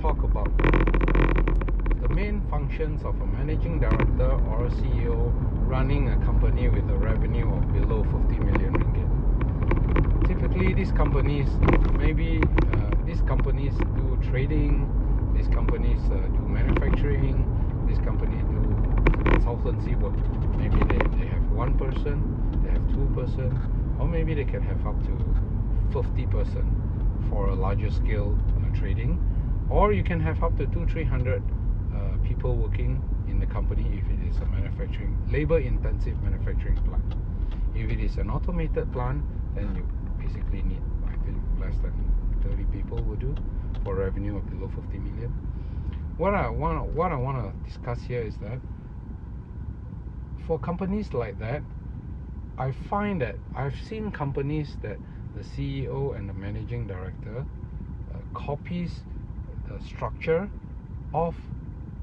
talk about the main functions of a managing director or a CEO running a company with a revenue of below 50 million ringgit. Typically, these companies, these companies do trading, these companies do manufacturing, these companies do consultancy work. Maybe they have one person, they have two person, or maybe they can have up to 50 person for a larger scale trading, or you can have up to 200-300 people working in the company if it is a labor intensive manufacturing plant. If it is an automated plant, then you basically need, I think, less than 30 people will do for revenue of below 50 million. What I want to discuss here is that for companies like that, I find that I've seen companies that the CEO and the managing director copies the structure of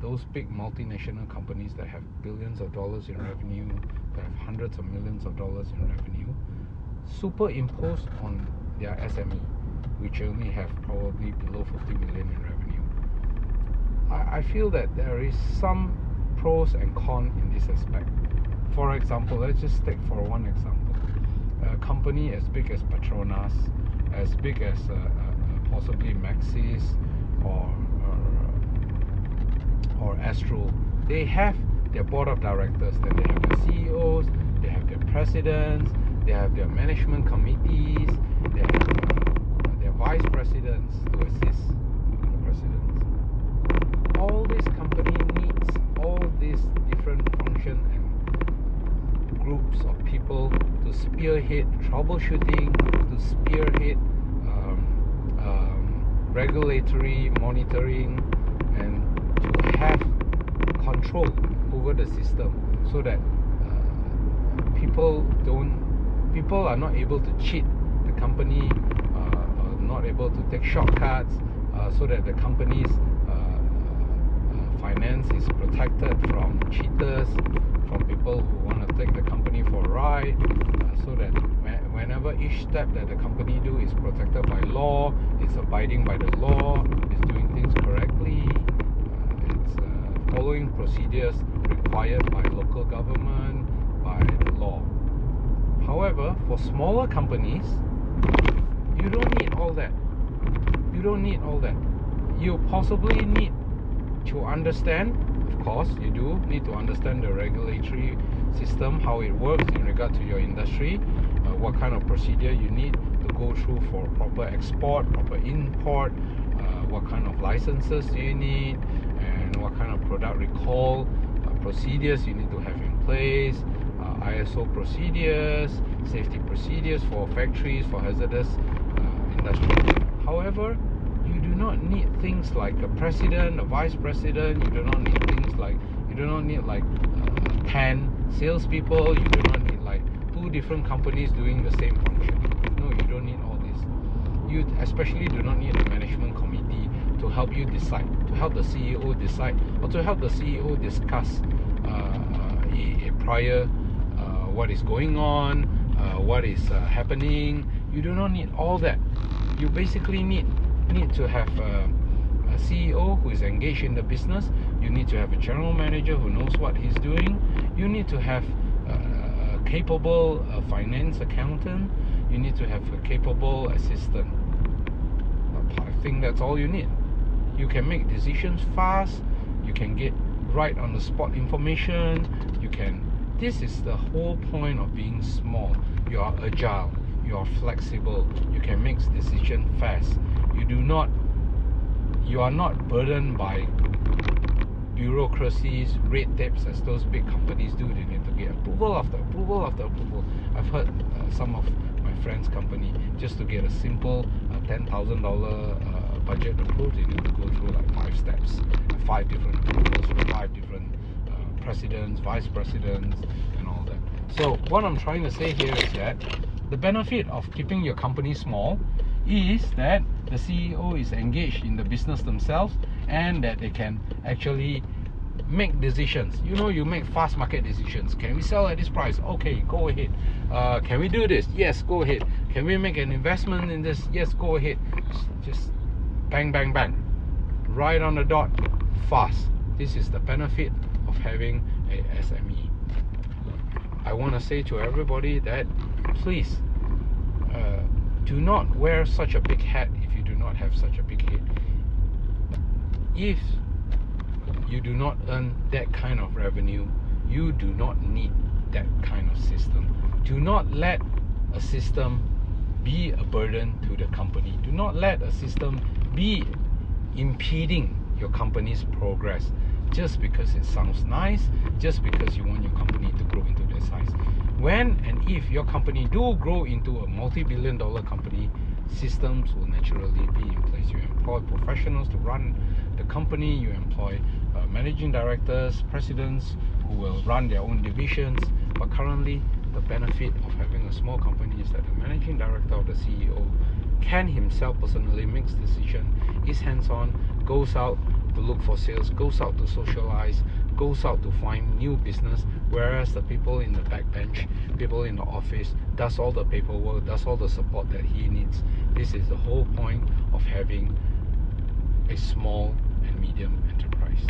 those big multinational companies that have billions of dollars in revenue, that have hundreds of millions of dollars in revenue, superimposed on their SME, which only have probably below 50 million in revenue. I feel that there is some pros and cons in this aspect. For example, let's just take for one example, a company as big as Petronas, as big as possibly Maxis or Astro. They have their board of directors, then they have their CEOs, they have their presidents, they have their management committees, they have their vice presidents to assist the presidents. All this company needs all these different functions and groups of people to spearhead troubleshooting, to spearhead regulatory monitoring, and to have control over the system, so that people are not able to cheat the company, not able to take shortcuts, so that the company's finance is protected from cheaters, from people who want to take the company for a ride, so that whenever each step that the company do is protected by law, it's abiding by the law, it's doing things correctly, it's following procedures required by local government, by the law. However, for smaller companies, you don't need all that. You don't need all that. You possibly need to understand, of course, you do need to understand the regulatory system, how it works in regard to your industry, what kind of procedure you need to go through for proper export, proper import, what kind of licenses do you need, and what kind of product recall procedures you need to have in place, ISO procedures, safety procedures for factories, for hazardous industries. However, you do not need things like a president, a vice president. You do not need things like, you do not need like 10 salespeople. You do not need like 2 different companies doing the same function. No, you don't need all this. You especially do not need a management committee to help you decide, to help the CEO decide, or to help the CEO discuss a prior what is going on, what is happening. You do not need all that. You basically need to have a CEO who is engaged in the business. You need to have a general manager who knows what he's doing. You need to have a capable finance accountant. You need to have a capable assistant. I think that's all you need. You can make decisions fast. You can get right on the spot information. This is the whole point of being small. You are agile. You are flexible. You can make decisions fast. You are not burdened by bureaucracies, red tapes as those big companies do. They need to get approval after approval after approval. I've heard some of my friends' company, just to get a simple $10,000 budget approved, they need to go through like 5 steps, 5 different approvals from 5 different presidents, vice presidents, and all that. So what I'm trying to say here is that the benefit of keeping your company small is that the CEO is engaged in the business themselves, and that they can actually make decisions. You make fast market decisions. Can we sell at this price? Okay, go ahead. Can we do this? Yes, go ahead. Can we make an investment in this? Yes, go ahead. Just bang, bang, bang. right on the dot, fast. This is the benefit of having a SME. I want to say to everybody that please do not wear such a big hat if you do not have such a big head. If you do not earn that kind of revenue, you do not need that kind of system. Do not let a system be a burden to the company. Do not let a system be impeding your company's progress just because it sounds nice, just because you want your company to grow into that size. When and if your company do grow into a multi-billion dollar company, systems will naturally be in place. You employ professionals to run the company, you employ managing directors, presidents who will run their own divisions. But currently, the benefit of having a small company is that the managing director or the CEO can himself personally make decision, is hands-on, goes out to look for sales, goes out to socialize, goes out to find new business, whereas the people in the back bench, people in the office, does all the paperwork, does all the support that he needs. This is the whole point of having a small and medium enterprise.